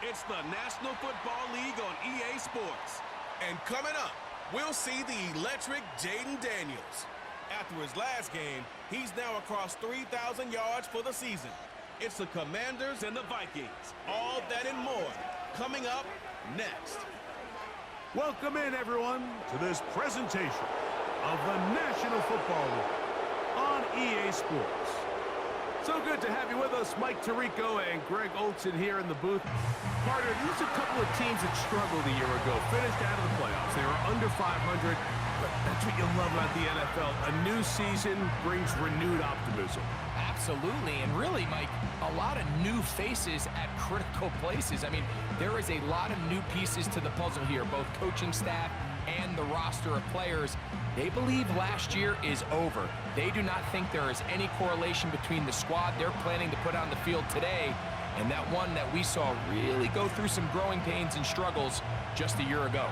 It's the National Football League on EA Sports. And coming up, we'll see the electric Jaden Daniels. After his last game, he's now across 3,000 yards for the season. It's the Commanders and the Vikings. All that and more coming up next. Welcome in, everyone, to this presentation of the National Football League on EA Sports. So good to have you with us, Mike Tirico and Greg Olson here in the booth. Partner, these are a couple of teams that struggled a year ago, finished out of the playoffs. They were under 500, but that's what you love about the NFL. A new season brings renewed optimism. Absolutely, and really, Mike, a lot of new faces at critical places. I mean, there is a lot of new pieces to the puzzle here, both coaching staff and the roster of players. They believe last year is over. They do not think there is any correlation between the squad they're planning to put on the field today and that one that we saw really go through some growing pains and struggles just a year ago.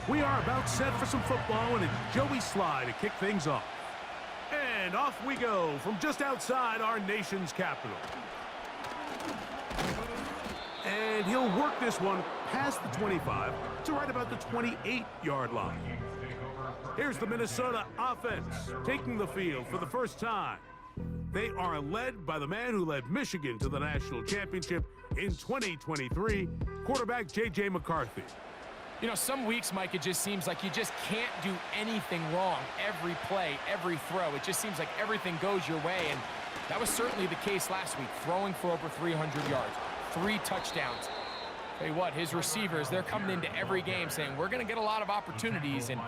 We are about set for some football, and it's Joey Sly to kick things off. And off we go from just outside our nation's capital. And he'll work this one past the 25 to right about the 28-yard line. Here's the Minnesota offense taking the field for the first time. They are led by the man who led Michigan to the national championship in 2023, quarterback J.J. McCarthy. You know, some weeks, Mike, it just seems like you just can't do anything wrong. Every play, every throw, it just seems like everything goes your way, and that was certainly the case last week, throwing for over 300 yards, 3 touchdowns. Tell you what, his receivers, they're coming into every game saying, we're going to get a lot of opportunities, and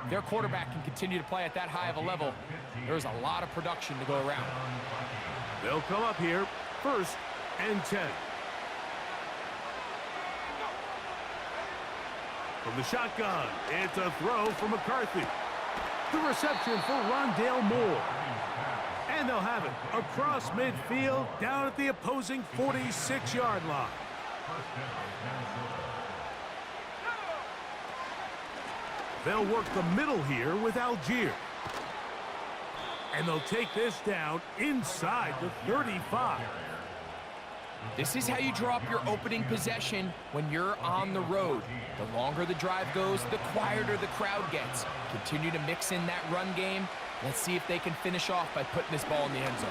their quarterback can continue to play at that high of a level. There's a lot of production to go around. They'll come up here, 1st and 10. From the shotgun, it's a throw for McCarthy. The reception for Rondale Moore. And they'll have it across midfield, down at the opposing 46-yard line. They'll work the middle here with Algier. And they'll take this down inside the 35. This is how you draw up your opening possession when you're on the road. The longer the drive goes, the quieter the crowd gets. Continue to mix in that run game. Let's see if they can finish off by putting this ball in the end zone.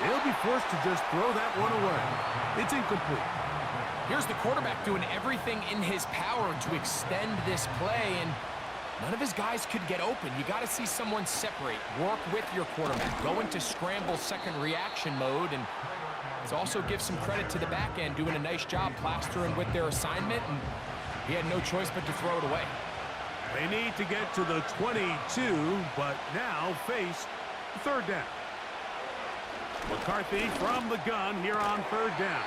He'll be forced to just throw that one away. It's incomplete. Here's the quarterback doing everything in his power to extend this play, and none of his guys could get open. You got to see someone separate, work with your quarterback, go into scramble second reaction mode, and let's also give some credit to the back end doing a nice job plastering with their assignment, and he had no choice but to throw it away. They need to get to the 22, but now face 3rd down. McCarthy from the gun here on 3rd down.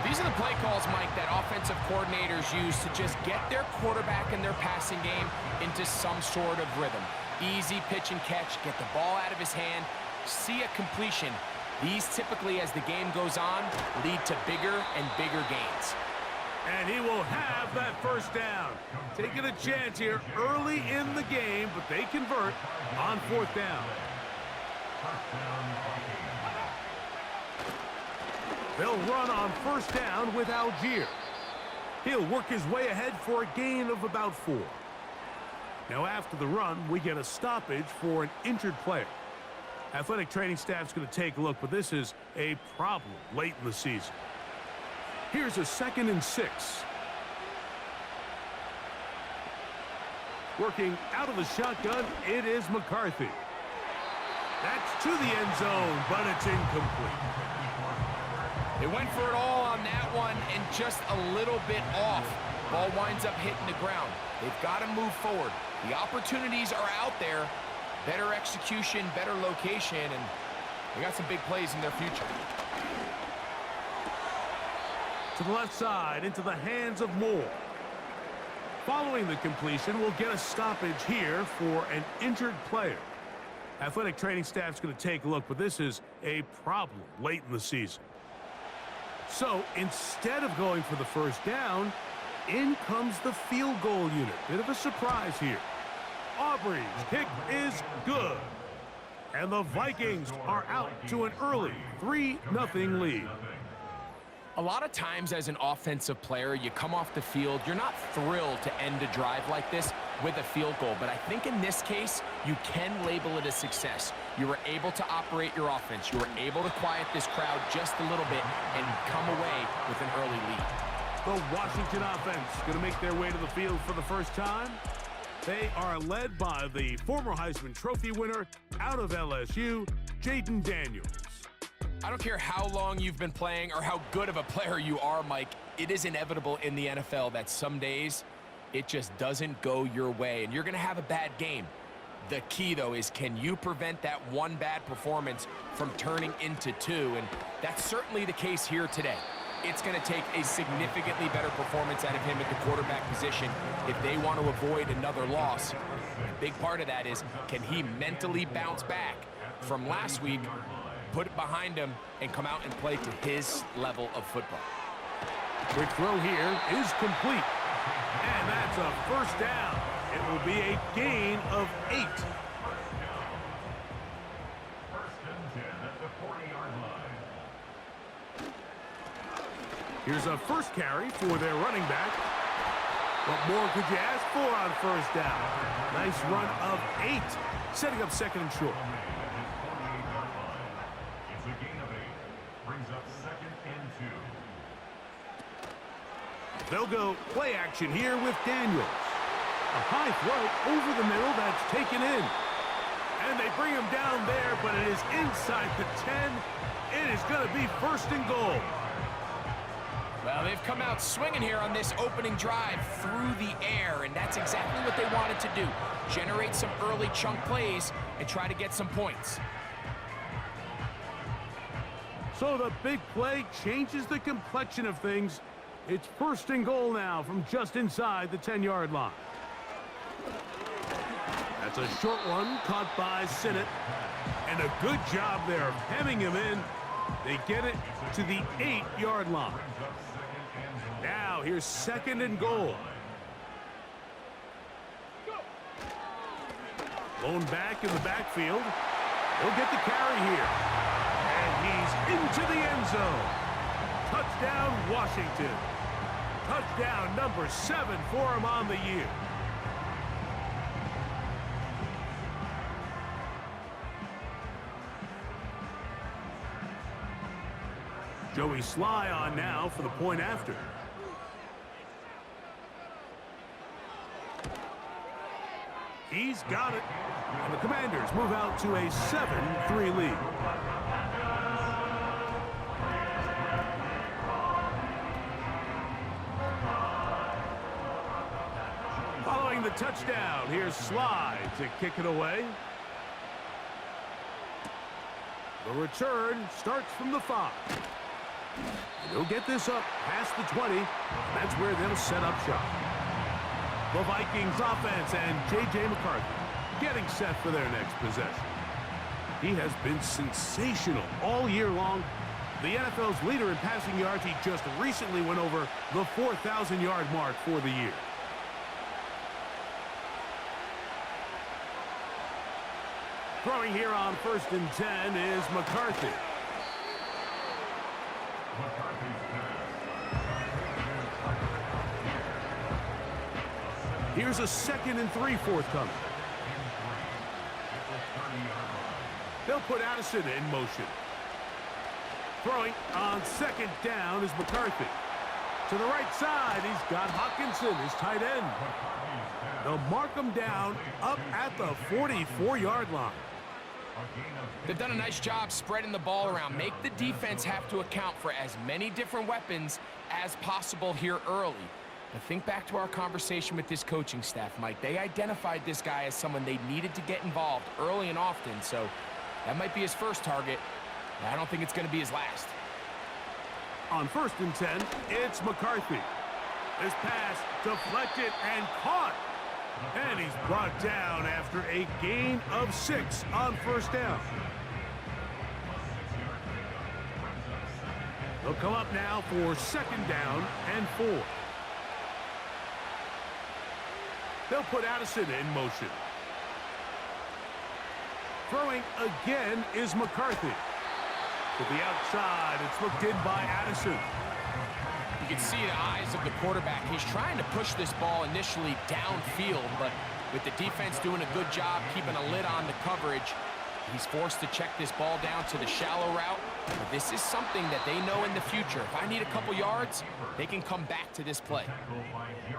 These are the play calls, Mike, that offensive coordinators use to just get their quarterback and their passing game into some sort of rhythm. Easy pitch and catch, get the ball out of his hand, see a completion. These typically, as the game goes on, lead to bigger and bigger gains. And he will have that 1st down. Taking a chance here early in the game, but they convert on 4th down. They'll run on 1st down with Algier. He'll work his way ahead for a gain of about 4. Now after the run, we get a stoppage for an injured player. Athletic training staff's going to take a look, but this is a problem late in the season. Here's a 2nd and 6. Working out of the shotgun, it is McCarthy. That's to the end zone, but it's incomplete. They went for it all on that one and just a little bit off. Ball winds up hitting the ground. They've got to move forward. The opportunities are out there. Better execution, better location, and they got some big plays in their future. To to the left side, into the hands of Moore. Following the completion, we'll get a stoppage here for an injured player. Athletic training staff's going to take a look, but this is a problem late in the season. So instead of going for the first down, in comes the field goal unit. Bit of a surprise here. Aubrey's kick is good. And the Vikings are out to an early 3-0 lead. A lot of times as an offensive player, you come off the field, you're not thrilled to end a drive like this with a field goal. But I think in this case, you can label it a success. You were able to operate your offense. You were able to quiet this crowd just a little bit and come away with an early lead. The Washington offense going to make their way to the field for the first time. They are led by the former Heisman Trophy winner out of LSU, Jaden Daniels. I don't care how long you've been playing or how good of a player you are, Mike. It is inevitable in the NFL that some days it just doesn't go your way, and you're going to have a bad game. The key, though, is can you prevent that one bad performance from turning into two? And that's certainly the case here today. It's going to take a significantly better performance out of him at the quarterback position if they want to avoid another loss. A big part of that is, can he mentally bounce back from last week, put it behind him, and come out and play to his level of football? Quick throw here is complete. And that's a first down. It will be a gain of 8. Here's a first carry for their running back. What more could you ask for on first down? Nice run of 8, setting up second and short. It's a gain of 8. Brings up second and 2. They'll go play action here with Daniels. A high throw over the middle that's taken in. And they bring him down there, but it is inside the 10. It is going to be first and goal. Well, they've come out swinging here on this opening drive through the air, and that's exactly what they wanted to do. Generate some early chunk plays and try to get some points. So the big play changes the complexion of things. It's first and goal now from just inside the 10-yard line. That's a short one caught by Sinnott. And a good job there of hemming him in. They get it to the 8-yard line. Now here's second and goal. Blown back in the backfield. He'll get the carry here. And he's into the end zone. Touchdown, Washington. Touchdown number 7 for him on the year. Joey Sly on now for the point after. He's got it. And the Commanders move out to a 7-3 lead. Following the touchdown, here's Sly to kick it away. The return starts from the 5. They'll get this up past the 20. That's where they'll set up shop. The Vikings offense and J.J. McCarthy getting set for their next possession. He has been sensational all year long. The NFL's leader in passing yards. He just recently went over the 4,000-yard mark for the year. Throwing here on first and 10 is McCarthy. Here's a 2nd and 3 forthcoming. They'll put Addison in motion. Throwing on 2nd down is McCarthy. To the right side, he's got Hockenson, his tight end. They'll mark him down up at the 44-yard line. They've done a nice job spreading the ball around. Make the defense have to account for as many different weapons as possible here early. But think back to our conversation with this coaching staff, Mike. They identified this guy as someone they needed to get involved early and often, so that might be his first target. I don't think it's going to be his last. On 1st and 10, it's McCarthy. This pass deflected and caught. And he's brought down after a gain of 6 on 1st down. They'll come up now for 2nd down and 4. They'll put Addison in motion. Throwing again is McCarthy. To the outside, it's looked in by Addison. You can see the eyes of the quarterback. He's trying to push this ball initially downfield, but with the defense doing a good job keeping a lid on the coverage, he's forced to check this ball down to the shallow route. But this is something that they know in the future. If I need a couple yards, they can come back to this play.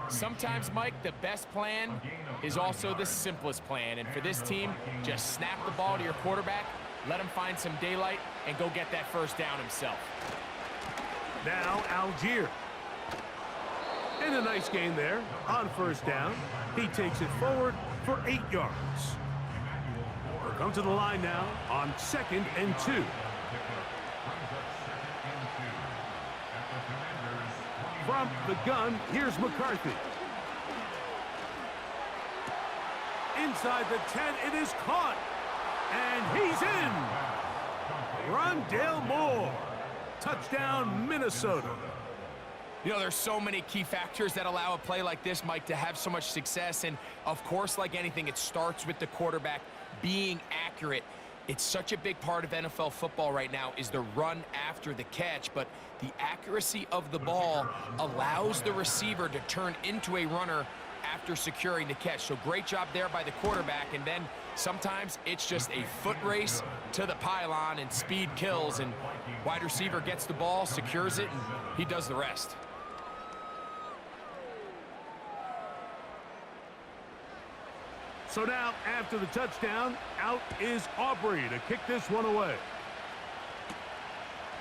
Sometimes, Mike, the best plan is also the simplest plan. And for this team, just snap the ball to your quarterback, let him find some daylight, and go get that 1st down himself. Now Algier. And a nice gain there on 1st down. He takes it forward for 8 yards. We'll come to the line now on 2nd and 2. From the gun, here's McCarthy. Inside the 10, it is caught. And he's in. Rondale Moore. Touchdown, Minnesota. You know, there's so many key factors that allow a play like this, Mike, to have so much success. And, of course, like anything, it starts with the quarterback being accurate. It's such a big part of NFL football right now is the run after the catch. But the accuracy of the ball allows the receiver to turn into a runner after securing the catch. So great job there by the quarterback. And then sometimes it's just a foot race to the pylon and speed kills. And wide receiver gets the ball, secures it, and he does the rest. So now, after the touchdown, out is Aubrey to kick this one away.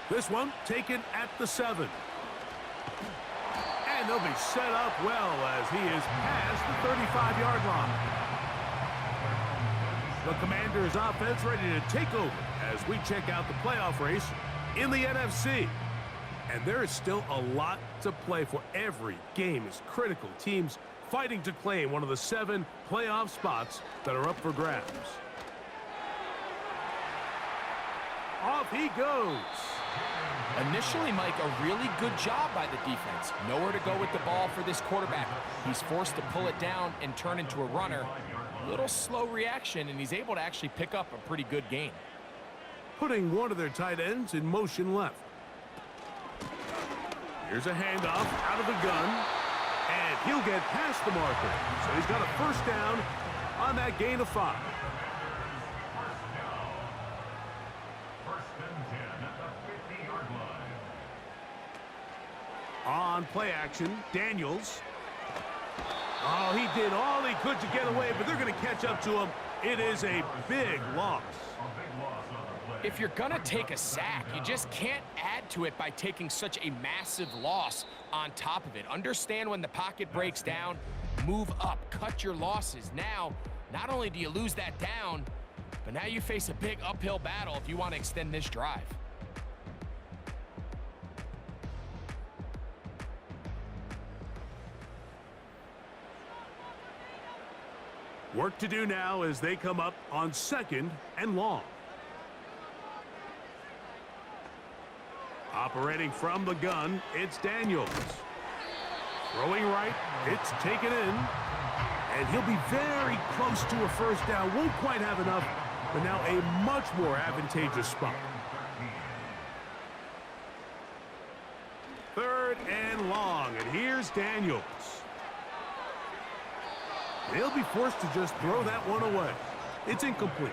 This one taken at the 7. And they'll be set up well as he is past the 35-yard line. The Commanders' offense ready to take over as we check out the playoff race in the NFC. And there is still a lot to play for. Every game is critical. Teams fighting to claim one of the 7 playoff spots that are up for grabs. Off he goes. Initially, Mike, a really good job by the defense. Nowhere to go with the ball for this quarterback. He's forced to pull it down and turn into a runner. A little slow reaction, and he's able to actually pick up a pretty good gain. Putting one of their tight ends in motion left. Here's a handoff out of the gun. And he'll get past the marker. So he's got a 1st down on that gain of 5. On play action, Daniels. Oh, he did all he could to get away, but they're going to catch up to him. It is a big loss. If you're going to take a sack, you just can't add to it by taking such a massive loss on top of it. Understand when the pocket breaks down, move up, cut your losses. Now, not only do you lose that down, but now you face a big uphill battle if you want to extend this drive. Work to do now as they come up on 2nd and long. Operating from the gun, it's Daniels. Throwing right, it's taken in. And he'll be very close to a 1st down. Won't quite have enough, but now a much more advantageous spot. 3rd and long, and here's Daniels. They'll be forced to just throw that one away. It's incomplete.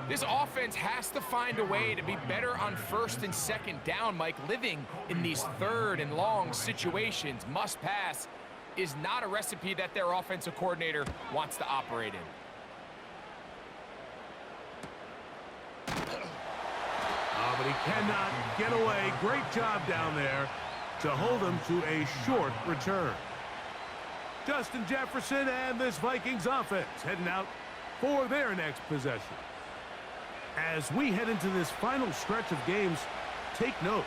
This offense has to find a way to be better on 1st and 2nd down, Mike. Living in these 3rd and long situations, must pass, is not a recipe that their offensive coordinator wants to operate in. Oh, but he cannot get away. Great job down there to hold him to a short return. Justin Jefferson and this Vikings offense heading out for their next possession. As we head into this final stretch of games, take note.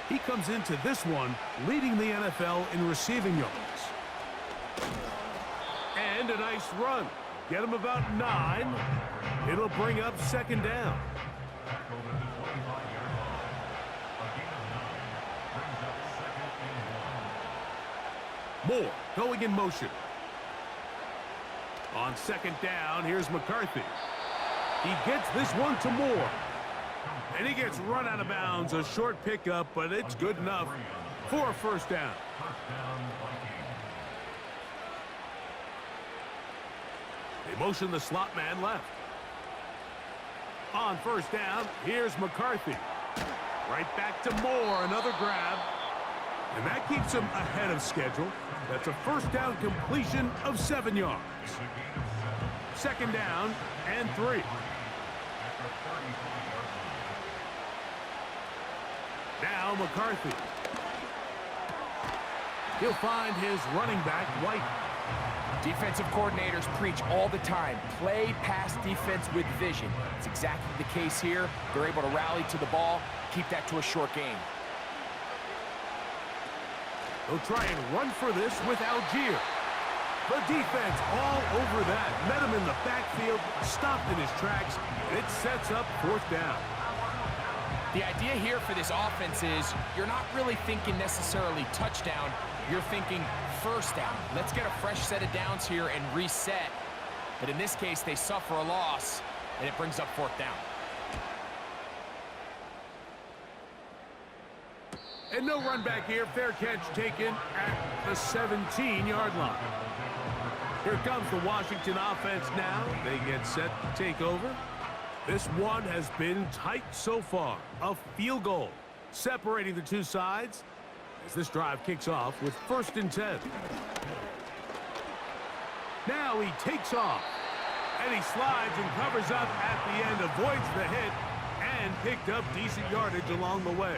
He comes into this one leading the NFL in receiving yards. And a nice run. Get him about 9. It'll bring up second down. Moore going in motion. On second down, here's McCarthy. He gets this one to Moore. And he gets run out of bounds. A short pickup, but it's good enough for a first down. They motion the slot man left. On first down, here's McCarthy. Right back to Moore, another grab. And that keeps him ahead of schedule. That's a first down completion of 7 yards. Second down and 3. Now McCarthy. He'll find his running back, White. Defensive coordinators preach all the time, play pass defense with vision. It's exactly the case here. They're able to rally to the ball, keep that to a short game. They'll try and run for this with Algier. The defense all over that. Met him in the backfield, stopped in his tracks, and it sets up fourth down. The idea here for this offense is you're not really thinking necessarily touchdown. You're thinking first down. Let's get a fresh set of downs here and reset. But in this case, they suffer a loss, and it brings up fourth down. And no run back here. Fair catch taken at the 17-yard line. Here comes the Washington offense now. They get set to take over. This one has been tight so far. A field goal separating the two sides as this drive kicks off with 1st and 10. Now he takes off. And he slides and covers up at the end, avoids the hit, and picked up decent yardage along the way.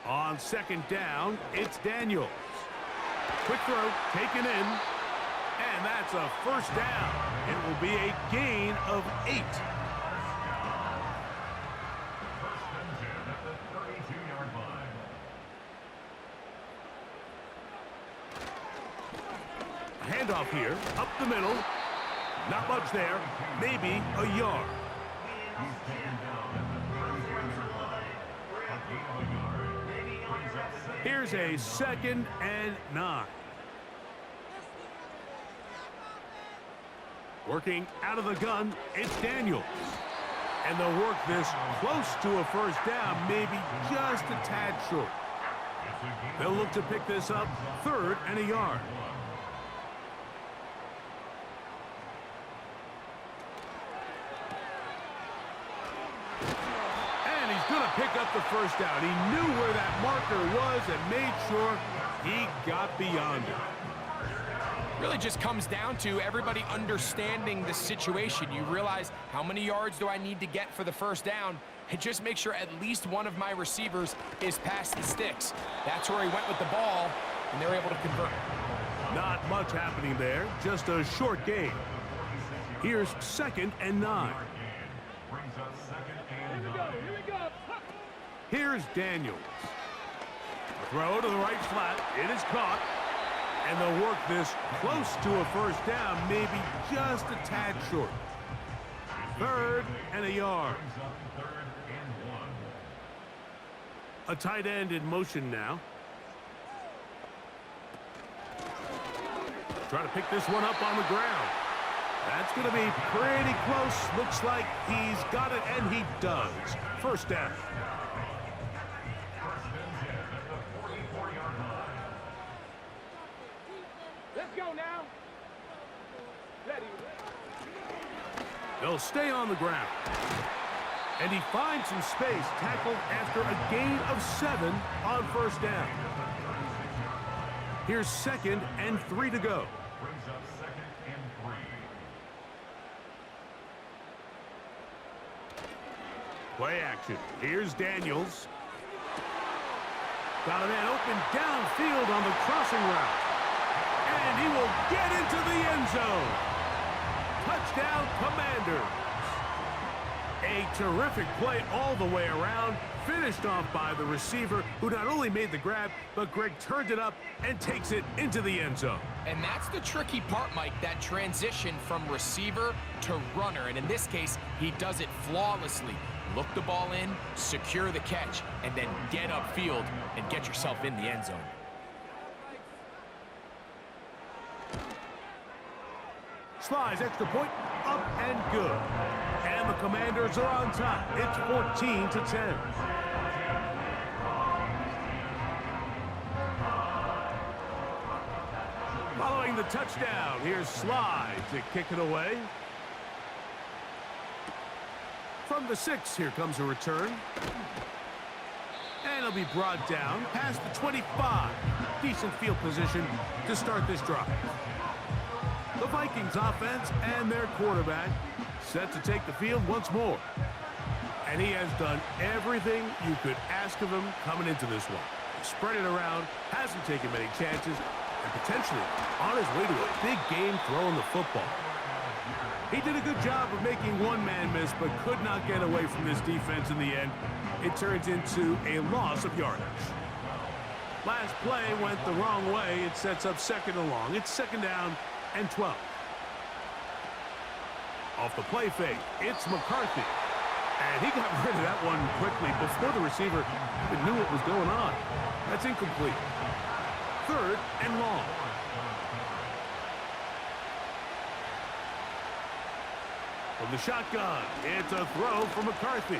On second down, it's Daniels. Quick throw, taken in, and that's a first down. It will be a gain of 8. A handoff here, up the middle. Not much there, maybe a yard. Here's a 2nd and 9. Working out of the gun, it's Daniels. And they'll work this close to a first down, maybe just a tad short. They'll look to pick this up 3rd and a yard. Going to pick up the first down. He knew where that marker was and made sure he got beyond it. Really just comes down to everybody understanding the situation. You realize how many yards do I need to get for the first down, and just make sure at least one of my receivers is past the sticks. That's where he went with the ball, and they're able to convert. Not much happening there, just a short gain. Here's 2nd and 9. Here's Daniels. A throw to the right flat. It is caught. And they'll work this close to a first down, maybe just a tad short. 3rd and a yard. A tight end in motion now. Trying to pick this one up on the ground. That's going to be pretty close. Looks like he's got it, and he does. First down. They'll stay on the ground. And he finds some space, tackled after a gain of 7 on first down. Here's 2nd and 3 to go. Play action. Here's Daniels. Got a man open downfield on the crossing route. And he will get into the end zone. Touchdown, Commanders. A terrific play all the way around, finished off by the receiver, who not only made the grab, but Greg turned it up and takes it into the end zone. And that's the tricky part, Mike, that transition from receiver to runner. And in this case, he does it flawlessly. Look the ball in, secure the catch, and then get upfield and get yourself in the end zone. Slides extra point, up and good. And the Commanders are on top. It's 14-10. Following the touchdown, here's Slide to kick it away. From the 6, here comes a return. And it'll be brought down past the 25. Decent field position to start this drive. The Vikings offense and their quarterback set to take the field once more. And he has done everything you could ask of him coming into this one. Spread it around, hasn't taken many chances, and potentially on his way to a big game throwing the football. He did a good job of making one man miss, but could not get away from this defense in the end. It turns into a loss of yardage. Last play went the wrong way. It sets up second and long. It's second down and 12. Off the play fake, it's McCarthy. And he got rid of that one quickly before the receiver even knew what was going on. That's incomplete. Third and long. From the shotgun, it's a throw for McCarthy.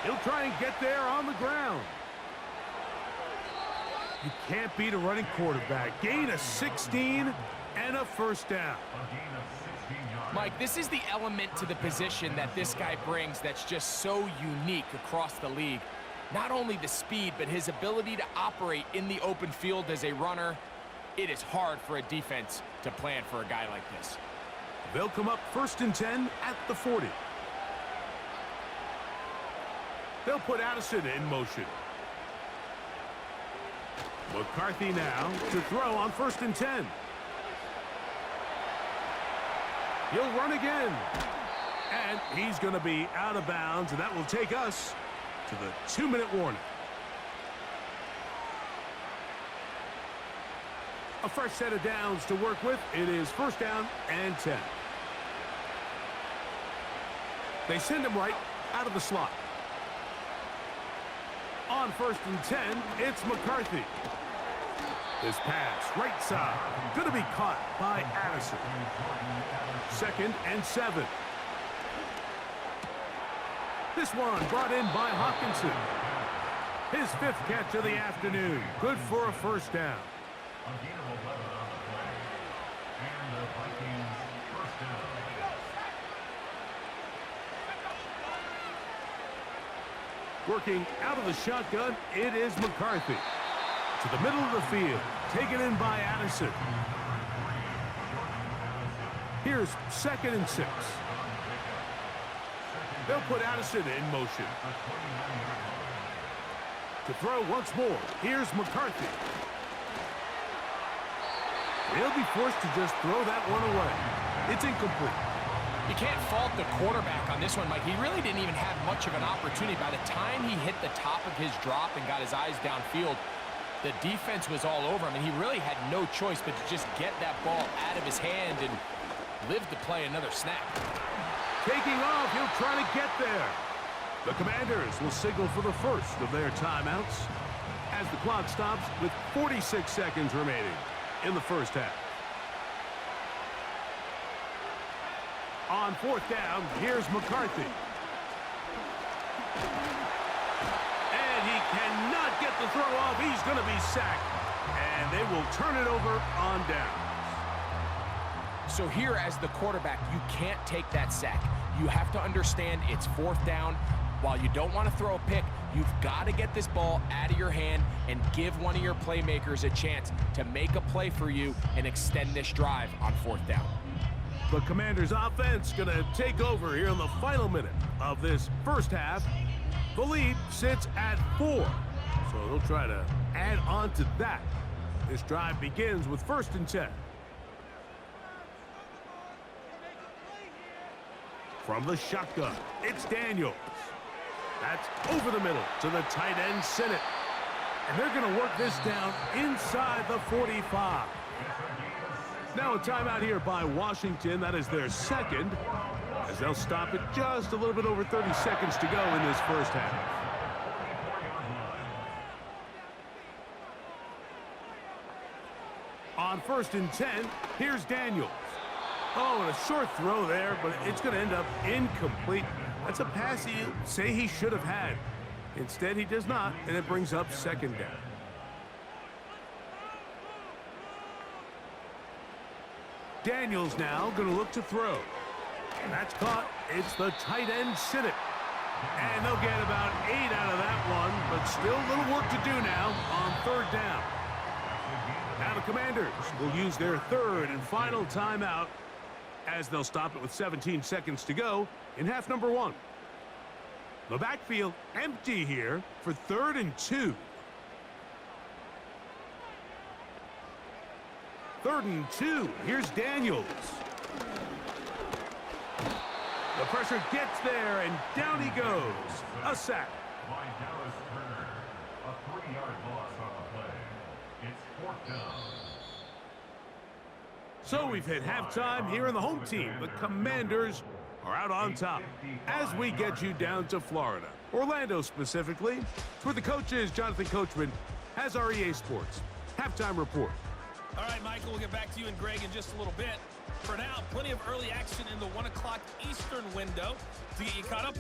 He'll try and get there on the ground. You can't beat a running quarterback. Gain of 16 and a first down. Mike, this is the element to the position that this guy brings that's just so unique across the league. Not only the speed, but his ability to operate in the open field as a runner. It is hard for a defense to plan for a guy like this. They'll come up first and 10 at the 40. They'll put Addison in motion. McCarthy now to throw on first and 10. He'll run again. And he's going to be out of bounds, and that will take us to the 2-minute warning. A fresh set of downs to work with. It is first down and 10. They send him right out of the slot. On first and 10, it's McCarthy. This pass, right side, going to be caught by Addison. Second and 7. This one brought in by Hawkinson. His 5th catch of the afternoon. Good for a first down. A gain of 11 on the play. And the Vikings first down. Working out of the shotgun, it is McCarthy. To the middle of the field, taken in by Addison. Here's second and 6. They'll put Addison in motion. To throw once more, here's McCarthy. He'll be forced to just throw that one away. It's incomplete. You can't fault the quarterback on this one, Mike. He really didn't even have much of an opportunity. By the time he hit the top of his drop and got his eyes downfield, the defense was all over him, and he really had no choice but to just get that ball out of his hand and live to play another snap. Taking off, he'll try to get there. The Commanders will signal for the first of their timeouts as the clock stops with 46 seconds remaining in the first half. On fourth down, here's McCarthy. And he cannot get the throw off. He's going to be sacked. And they will turn it over on downs. So here as the quarterback, you can't take that sack. You have to understand it's fourth down. While you don't want to throw a pick, you've got to get this ball out of your hand and give one of your playmakers a chance to make a play for you and extend this drive on fourth down. The Commanders' offense going to take over here in the final minute of this first half. The lead sits at 4, so they'll try to add on to that. This drive begins with first and 10. From the shotgun, it's Daniels. That's over the middle to the tight end, Sinnott. And they're going to work this down inside the 45. Now a timeout here by Washington. That is their second, as they'll stop it just a little bit over 30 seconds to go in this first half. On 1st and 10, here's Daniels. Oh, and a short throw there, but it's going to end up incomplete. That's a pass he'd say he should have had. Instead, he does not, and it brings up second down. Daniels now going to look to throw. And that's caught. It's the tight end, Sinnott. And they'll get about 8 out of that one, but still a little work to do now on 3rd down. Now the Commanders will use their 3rd and final timeout, as they'll stop it with 17 seconds to go in half number 1. The backfield empty here for 3rd and 2. 3rd and 2. Here's Daniels. The pressure gets there, and down he goes. A sack. By Dallas Turner. A 3-yard loss on the play. It's 4th down. So we've hit halftime here in the home team. The Commanders are out on top as we get you down to Florida. Orlando specifically. It's where the coach is. Jonathan Coachman has our EA Sports halftime report. All right, Michael, we'll get back to you and Greg in just a little bit. For now, plenty of early action in the 1 o'clock Eastern window to get you caught up on